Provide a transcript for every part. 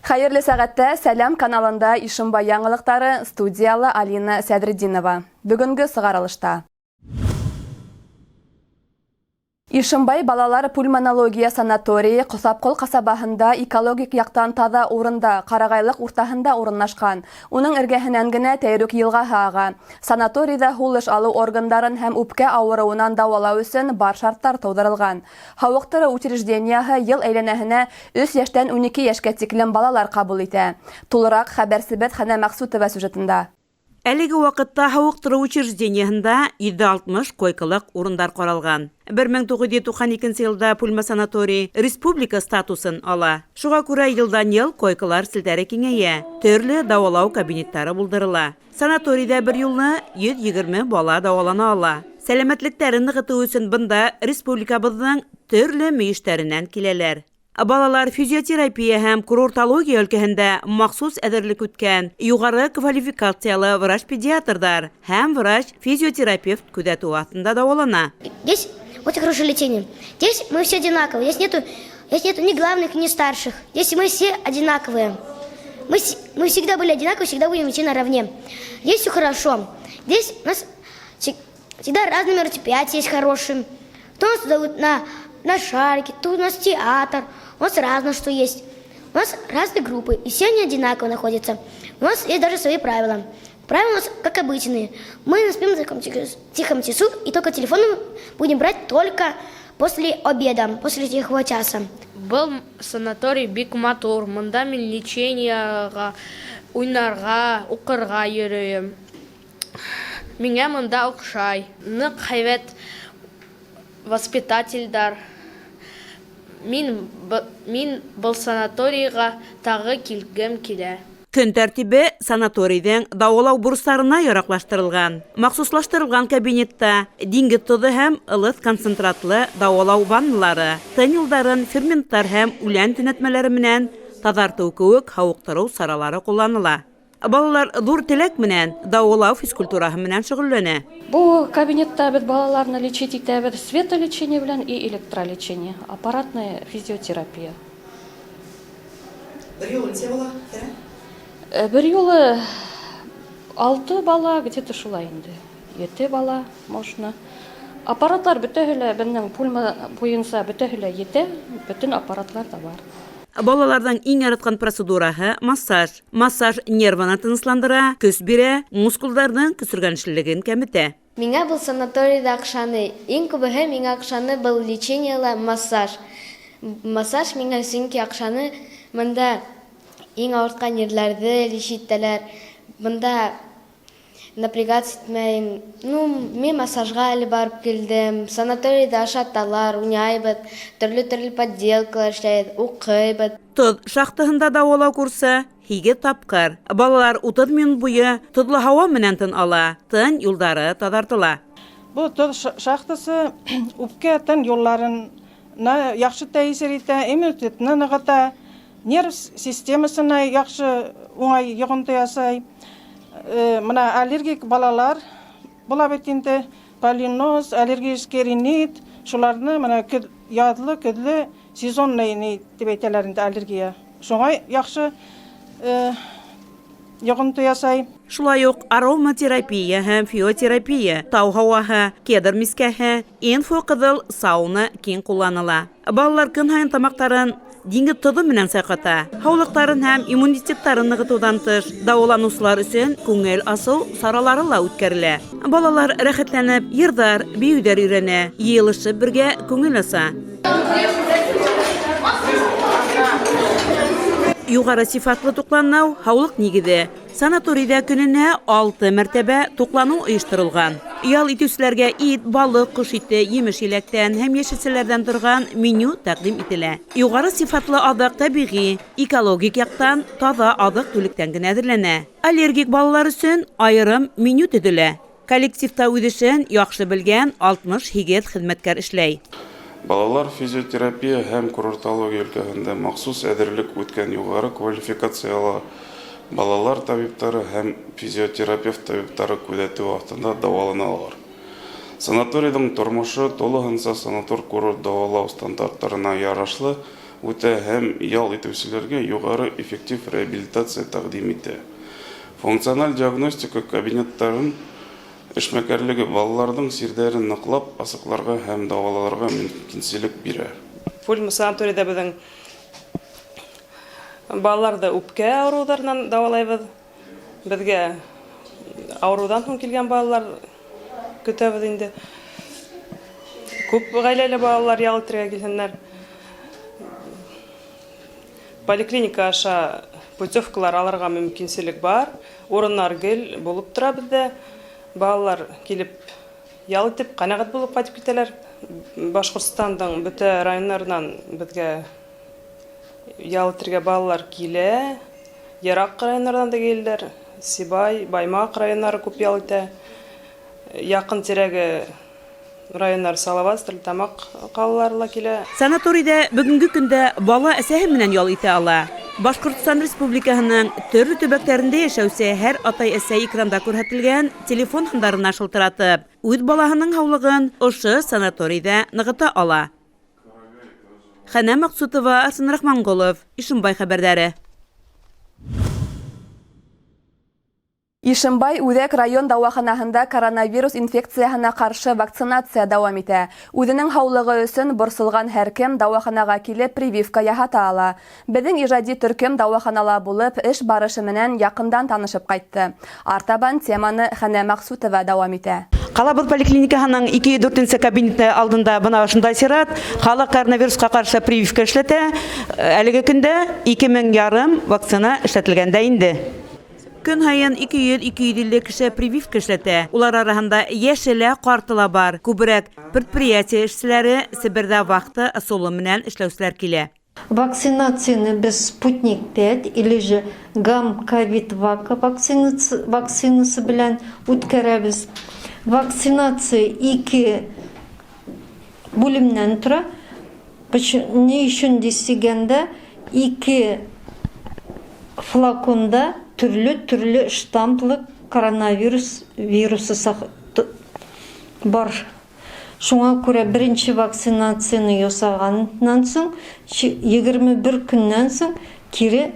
Хәерле сәгатьтә Сәлам каналында Ишембай яңалыктары, студиялы Алина Сәдретдинова. Бүгенге сыгарылышта. Ишембай балалар пульмонология санатории Косапкол касабаһында экологик яктан таза урында, Карагайлык уртаһында урынлашкан. Уның эргәһенән генә Тәйрүк елгаһы ага. Санаторийда һулыш алу органнарын һәм үпкә авыруынан дәвалау өчен бар шартлар тудырылган. Һавыктыру учреждениеһы ел әйләнәһенә 3 яшьтән 12 яшькә тиклем балалар кабул итә. Тулырак хәбәрсебет Хәнә Максутова сюжетында. Әлеге вакытта һавыктыру учреждениеһендә 760 койкалык урындар каралган. 1992 елда Пульма санаторий республика статусын ала. Шуңа күрә елдан ел койкалар селтәре киңәя, төрле дәвалау кабинетлары булдырыла. Санаторийда бер юлны 120 бала дәвалана ала. Сәламәтлекләрен ныгыту өчен бында республикабызның төрле мөештәреннән киләләр. Балалар физиотерапия һәм курортология өлкәһендә махсус әзерлек үткән югары квалификациялы врач-педиатрдар һәм врач-физиотерапевт күзәтү астында дәвалана. Здесь очень хорошее лечение. Здесь мы все одинаковые. Здесь нету ни главных, ни старших. Здесь мы все одинаковые. Мы всегда были одинаковые, всегда будем идти наравне. Здесь все хорошо. Здесь у нас всегда разные мероприятия есть хорошие. Кто нас зовут на шарики, тут у нас театр, у нас разное что есть. У нас разные группы, и все они одинаково находятся. У нас есть даже свои правила. Правила у нас как обычные. Мы спим в тихом часу, и только телефон будем брать только после обеда, после тихого часа. Был санаторий бик матур, мында мин лечениега, уйнарга, укырга йөрөйм. Миңа мында охшай. Нык һәйбәт воспитательдар. Мин был санаторийга тагы килгем килә. Көн тәртибе санаторийдың дәвалау бурсларына яраклаштырылган. Махсуслаштырылган кабинетта диңгез тузы һәм ылыс концентратлы дәвалау ванналары, тынылдарын, ферменттар һәм үлән төнәтмәләре менән тазарту кебек һавыктыру саралары кулланыла. Балалар зур теләк менән дәвалау физкультураһы менән шөгыльләнә. Бу кабинетта без балаларны лечить итәбез светолечение белән и электролечение, аппаратная физиотерапия. Бер юлы ничә бала? Бер юлы 6 бала, где-то шулай инде. 7 бала можно. Аппаратлар бөтәһе безнең пульма буенча бөтәһе җитә, бөтен аппаратлар да бар. Балалардан иң яраткан процедураһы массаж. Массаж нервны тынычландыра, көс бирә, мускулларның көсөргәнчеллеген кәметә. Миңа был санаторийда акшаны. Иң күбеһе миңа акшаны был лечениеле массаж. Массаж миңа сөнки акшаны монда иң авырткан ерләрне лечиттеләр. Монда напрягаться итмәйм. Мен массажга әле барып килдем. Санаторийда ашаталар, уйнайбыз, төрле подделкалар эшләйбез, укыйбыз. Тоз шахтаһында дәвалау курсы 2 тапкыр. Балалар 30 минут буе тодлы һава менән тын ала, тын юлдары тазартыла. Бу тоз шахтасы үпкә тын юлларын яхшы тәэсир итә, иммунитетны ныгыта, нерв системасына яхшы уңай йогынты ясай. Мына аллергик балалар була бит инде полиноз, аллергический ринит, шуларны мына ядлы, көдле сезонный дип әйтәләр инде аллергия. Шуңа яхшы йогынты ясай. Шулай ук ароматерапия һәм фиотерапия, тау һаваһы, кедр мискәһе, инфокызыл сауна киң кулланыла. Балалар көн һайын тамактарын диңгез тозы менән сайката. Һаулыктарын һәм иммунитеттарын ныгытудан тыш, дәваланучылар өчен күңел асыл саралары ла үткәрелә. Балалар рәхәтләнеп, йырдар, биюдәр өйрәнә, йыелышып бергә күңел аса. Югары сифатлы тукланау һаулык нигезе. Санаторийда көненә 6 мәртәбә туклану оештырылган. Ял итүчеләргә ит, балык, кош ите, йемеш-еләктән һәм яшелчәләрдән торган меню тәкъдим ителә. Югары сифатлы азык табигый, экологик яктан таза азык-түлектән генә әзерләнә. Аллергик балалар өчен аерым меню төзелә. Коллективта үз эшен яхшы белгән 60 хигез хезмәткәр эшләй. Балалар физиотерапия һәм курортология өлкәһендә махсус әзерлек үткән югары квалификациялы балалар табиблары һәм физиотерапевт табиблары күзәтү астында дәваланалар. Санаторийдың тормышы тулыһынча санатор курорт дәвалау стандартларына ярашлы үтә һәм ял итүчеләргә югары эффектив реабилитация тәкъдим итә. Функциональ диагностика кабинеттарын эшмәкәрлеге балаларның сирдәрен ныклап, асыкларга һәм дәваларга мөмкинлек бирә. Пульма санаторийда безнең балаларды үпкә авыруларынан дәвалайбыз. Безгә авырудан һуң килгән балалар көтәбез инде. Күп гаиләле балалар ял итәргә килсеннәр. Поликлиника аша путевкалар алырга мөмкинлек бар. Урыннар гел булып тора бездә. Балалар килеп ял итеп, канагат булып кайтып китәләр. Башкортстандың бөтә районнарыннан безгә ял итәргә балалар килә. Ярак районнардан да киләләр. Сибай, Баймак районнары күп ял итә. Якын тирәге районнар Салават, Стәрлетамак калаларына килә. Санаторийда бүгенге көндә бала әсәһе менән ял итә ала. Башкортстан Республикаһының төрле төбәкләрендә яшәүче һәр атай-әсә экранда күрһәтелгән телефон һаннарына шылтыратып, үз балаһының һаулыгын ошы санаторийда ныгыта ала. Хәнә Максутова, Арсен Рахмангулов, Ишембай хәбәрләре. Ишембай Үҙәк район дауаханаһында коронавирус инфекцияһына ҡаршы вакцинация дауам итә. Үҙенең һаулығы өсөн борсолған һәр кем дауаханаға килеп прививка яһата ала. Беҙҙең ижади төркөм дауаханала булып, эш барышы менән яҡындан танышып ҡайтты. Артабан теманы Хәнә Максутова дауам итә. Ҡалабыҙ поликлиникаһының 2-4 кабинеты алдында бына ошондай сират, халыҡ коронавирусҡа ҡаршы прививка эшләтә. Әлеге көндә 2000 вакцина эшләтелгәндә инде. Көн һайын 200-250 кеше прививка эшләтә. Улар араһында йәшелә, ҡартыла бар. Күберәк предприятие эшселәре, Себердә ваҡты ысулы менән эшләүселәр килә. Вакцинацияны без Спутник 5 или же Гам-Ковид-Вака вакцинасы белән үткәрәбез. Вакцинация 2 бүлемнән тора. Ни өчен дисәгәндә 2 флаконда төрле штамплы коронавирус вирусы бар. Шуңа күрә беренче вакцинацияны ясаганнан соң 21 көннән соң кире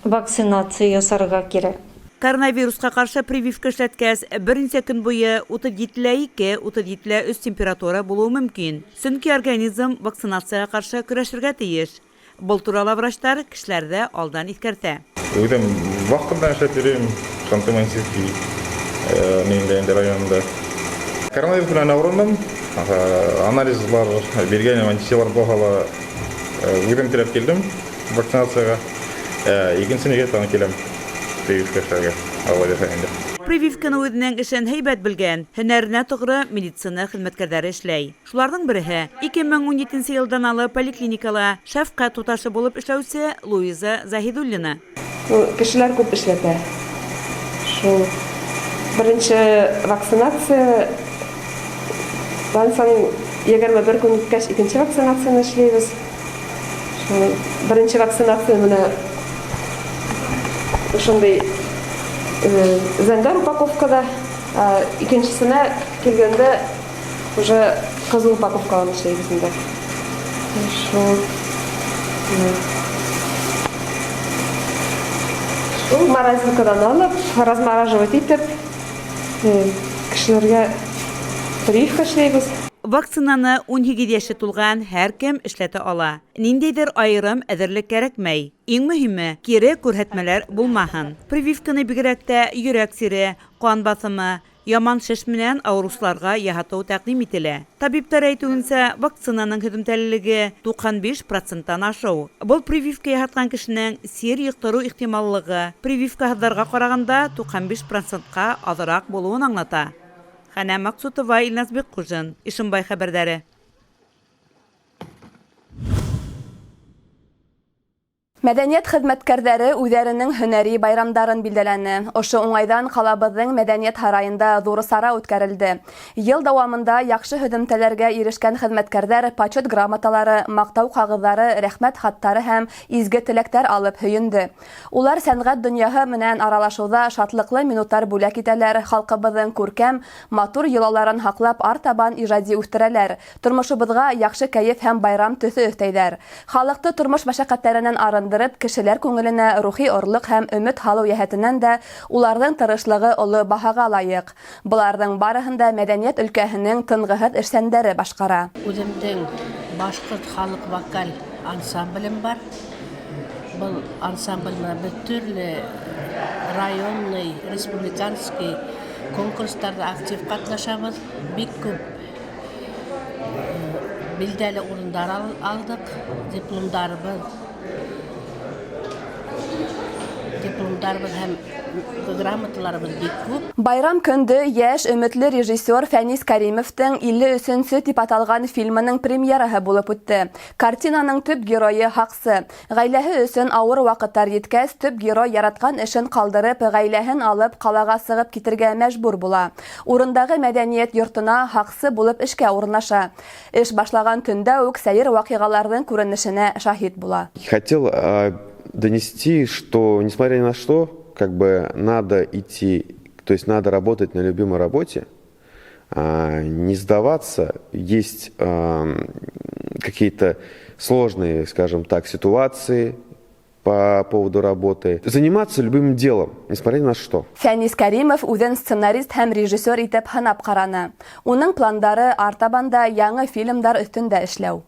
вакцинация ясарга кирәк. Коронавирусқа ҡаршы прививка эшләткәс, бернисә көн буйы 37-37,3 температура булыуы мөмкин. Сөнки организм вакцинацияға ҡаршы көрәшергә тейеш. Был турала врачтар кешеләрҙе алдан иҫкәртә. Үҙем ваҡытында эшләп йөрөйөм, Ханты-Мансийский районында. Коронавирус белән ауырындым. Анализлар биргән, антителалар булһа, үҙем теләп килдем вакцинацияға. Икенсенегә тағы киләм прививка эшләргә. Прививканы үҙенең эшен һәйбәт белгән, һөнәренә тоғры медицина хеҙмәткәрҙәре эшләй. Шуларҙың береһе 2017 йылдан алып поликлиникала шәфҡәт туташы булып эшләүсе Луиза Заһидуллина. Кешеләр күп эшләтә. Шул беренче вакцинация, соң 21 көн үткәч икенче вакцинацияны эшләйбез. Шул беренче вакцинация менә ошондай зәңгәр упаковкада, икенчесенә килгәндә уже кызыл упаковкаланы эшләйбез инде. Шул морозилкадан алып, размораживать итеп, кешеләргә прививка эшләйбез. Вакцинаны 18 яшы тулған һәр кем эшләтә ала. Ниндәйҙер айырым әҙерлек кәрәкмәй. Иң мөһиме, кире күрһәтмәләр булмаһын. Прививканы бигерәк тә йөрәк сире, ҡан баҫымы, яман шеш менән ауырыусыларға яһатыу тәҡдим ителә. Табиптар әйтеүенсә, вакцинаның һөҙөмтәлелеге 95%-тан ашыу. Был прививка яһатҡан кешенең сир йоҡтырыу ихтималлығы прививкаһыҙҙарға ҡарағанда 95%-ҡа аҙыраҡ булыуын аңлата. Хәнә Максутова, Илназ Бекҡужин, Ишембай хәбәрҙәре. Мәдәният хезмәткәрләре үзләренең һөнәри байрамдарын билдәләне. Ошо уңайдан калабызның мәдәният һарайында зур сара үткәрелде. Ел дәвамында яхшы һөҙөмтәләргә ирешкән хезмәткәрләр почет грамоталары, мактау кагыҙҙары, рәхмәт хаттары һәм изге теләктәр алып һөйөндө. Улар сәнғәт дөньяһы менән аралашыуҙа шатлыҡлы минуттар бүләк итәләр, халҡыбыҙҙың күркәм, матур йолаларын һаҡлап артабан ижади үҫтерәләр. Тормошобоҙға яҡшы кәйеф һәм байрам төҫө өҫтәйҙәр. Халыҡты тормош мәшәҡәттәренән арындырып, кешеләр күңеленә рухи орлыҡ һәм өмөт һалыу йәһәтенән дә уларҙың тырышлығы оло баһаға лайыҡ. Буларҙың барыһын да мәдәниәт өлкәһенең тынғыһыҙ эшсәндәре башҡара. Үҙемдең башҡорт халыҡ вокаль ансамблем бар. Был ансамбль менән беҙ төрлө районный, республиканский конкурстарда актив ҡатнашабыҙ. Бик күп билдәле урындар алдык. Дипломдарыбыҙ һәм грамоталарыбыҙ бик күп. Байрам көндө йәш өмөтлө режиссер Фәнис Кәримовтың 53-нсе тип аталған фильмының премьераһы булып үтте. Картинаның төп геройы һаҡсы. Ғаиләһе өсөн ауыр ваҡыттар еткәс, төп герой яратҡан эшен ҡалдырып, ғаиләһен алып, ҡалаға сығып китергә мәжбүр була. Урындағы мәдәниәт йортона һаҡсы булып эшкә урынлаша. Эш башлаған төндә үк сәйер ваҡиғаларҙың күренешенә шаһит була. Хотел донести, что несмотря ни на что, как бы надо идти, то есть надо работать на любимой работе, не сдаваться, есть какие-то сложные, скажем так, ситуации по поводу работы, заниматься любимым делом, несмотря ни на что. Фәнис Кәримов үҙен сценарист һәм режиссер итеп һынап ҡараны. Уның пландары артабанда яңы фильмдар өҫтөндә эшләү.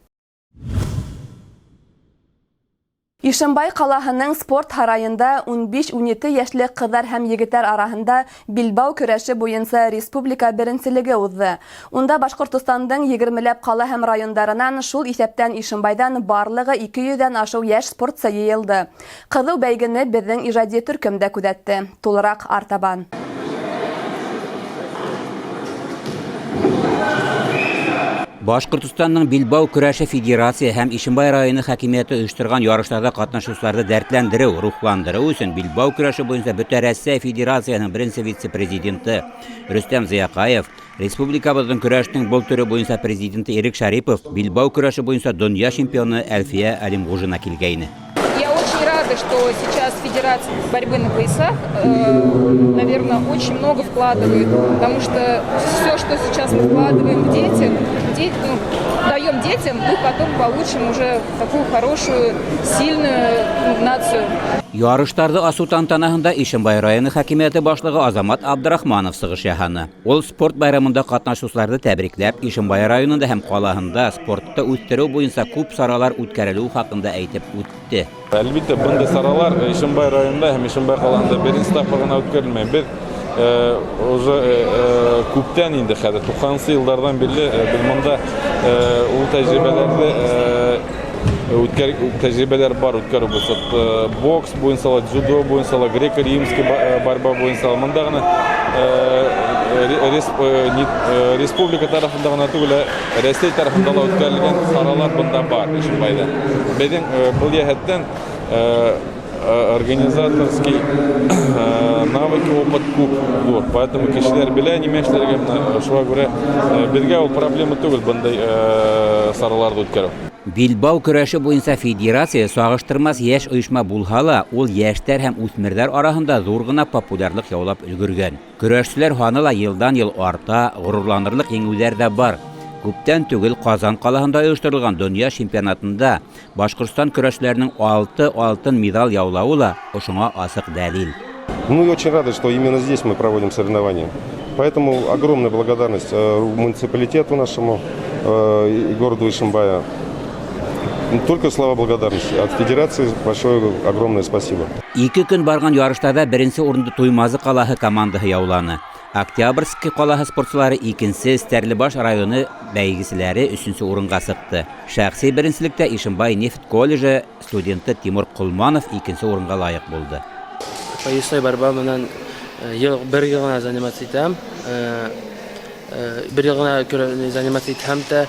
Ишембай ҡалаһының спорт һарайында 15-17 йәшлек ҡыҙҙар һәм егеттәр араһында билбау көрәше буйынса республика беренселеге уҙҙы. Унда Башҡортостандың 20ләп ҡала һәм райондарынан, шул иҫәптән Ишембайҙан барлығы 200-дән ашыу йәш спортсы йыйылды. Ҡыҙыу бәйгене беҙҙең ижади төркөм дә күҙәтте. Тулыраҡ артабан. Башҡортостанның Билбау көрәше федерация һәм Ишембай районы хакимияте ойоштырған ярыштарда ҡатнашыусыларҙы дәртләндереү, рухландырыу өсөн Билбау көрәше буйынса Бөтә Рәсәй Федерацияның беренсе вице-президенты Рөстәм Зыяҡаев, республикабыҙҙың көрәштең был төрө буйынса президенты Ирек Шарипов, Билбау көрәше буйынса донъя чемпионы Әлфиә Әлимғужина килгәйне. Я очень рада, что сейчас Федерация борьбы на поясах, наверное, очень много вкладывает, потому что все, что сейчас мы вкладываем в детям, даем детям, мы потом получим уже такую хорошую, сильную нацию. Ярыштарҙы асыу тантанаһында Ишембай районы хакимияте башлығы Азамат Абдрахманов сығыш яһаны. Ул спорт байрамында ҡатнашыусыларҙы тәбрикләп, Ишембай районында һәм ҡалаһында спортты үҫтереү буйынса күп саралар үткәрелеү хаҡында әйтеп үтте. Әлбиттә, бындай саралар Ишембай районында һәм Ишембай ҡалаһында беренсе тапҡыр ғына үткәрелмәй. Беҙ уже күптән инде хәҙер 90-сы йылдарҙан бирле беҙ мында ул тәжрибәләр бар үткәрү буйынса, бокс буйынса, дзюдо буйынса, греко-римский борьба буйынса, мында ғына республика тарафында ғына түгел, Рәсәй тарафында ла үткәрелгән саралар бында бар Ишембайда. Беҙҙең был йәһәттән организаторский навыки, опыт күп. Поэтому кешеләр белә нимә эшләргә, шуға күрә беҙгә ул проблема түгел бындай сараларҙы үткәрү. Билбау көрәше буйынса федерация сағыштырмас йәш ойошма булһа ла, ул йәштәр һәм үҫмерҙәр араһында ҙур ғына популярлыҡ яулап өлгөргән. Көрәшселәр һаны ла йылдан-йыл арта, ғорурланырлыҡ еңеүҙәр ҙә бар. Күптән түгел Ҡазан ҡалаһында ойоштырылған донъя чемпионатында Башҡортостан көрәшселәренең 6 алтын медаль яулауы ла ошоңа асыҡ дәлил. Мы очень рады, что именно здесь мы проводим соревнования. Поэтому огромная благодарность муниципалитету нашему и городу Ишембая. Только слова благодарности. От федерации большое огромное спасибо. 2 көн барған ярыштарда беренсе урынды Туймазы ҡалаһы командаһы яуланы. Октябрьский ҡалаһы спортсылары 2-нсе, Стәрлебаш районы бәйгеселәре 3-нсе урынға сыҡты. Шәхси беренселектә Ишембай нефт колледжы студенты Тимур Ҡолманов 2-нсе урынға лайыҡ булды. Поясной борьба менән бер йыл ғына заниматься итәм. Бер йыл ғына заниматься итәм дә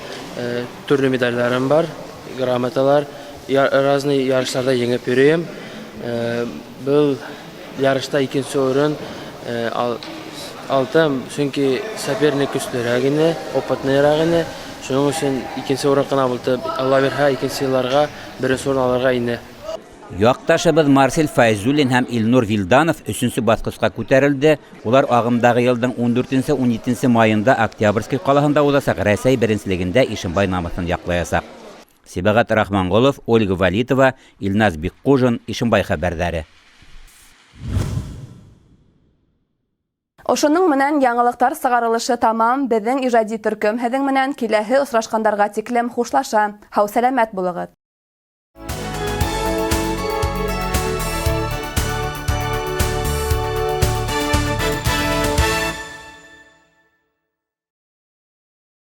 төрлө медальләрем бар, грамоталар. разный ярышларда еңеп йөрим. Был ярышта икенче урын алдым, чөнки соперник көчлерәк иде, опытныйрак иде. Шуның өчен икенче урын гына булды. Алла бирһә, икенче елларга беренче урын алырга инде. Якташыбыз Марсель Файзуллин һәм Илнур Вилданов 3нче баскычка күтәрелде. Улар агымдагы елның 14-17 майында Октябрьский калаһында узачак Рәсәй беренчелегендә Ишембай намысын яклаячак. Сибагат Рахманголов, Ольга Валитова, Илназ Биккужин, Ишембай хәбәрләре. Ошының менән яңалыктар сыгарылышы тамам. Безнең иҗади төркем һеҙҙең менән киләһе осрашҡандарга тиклем хушлаша. Һау сәләмәт булығыҙ.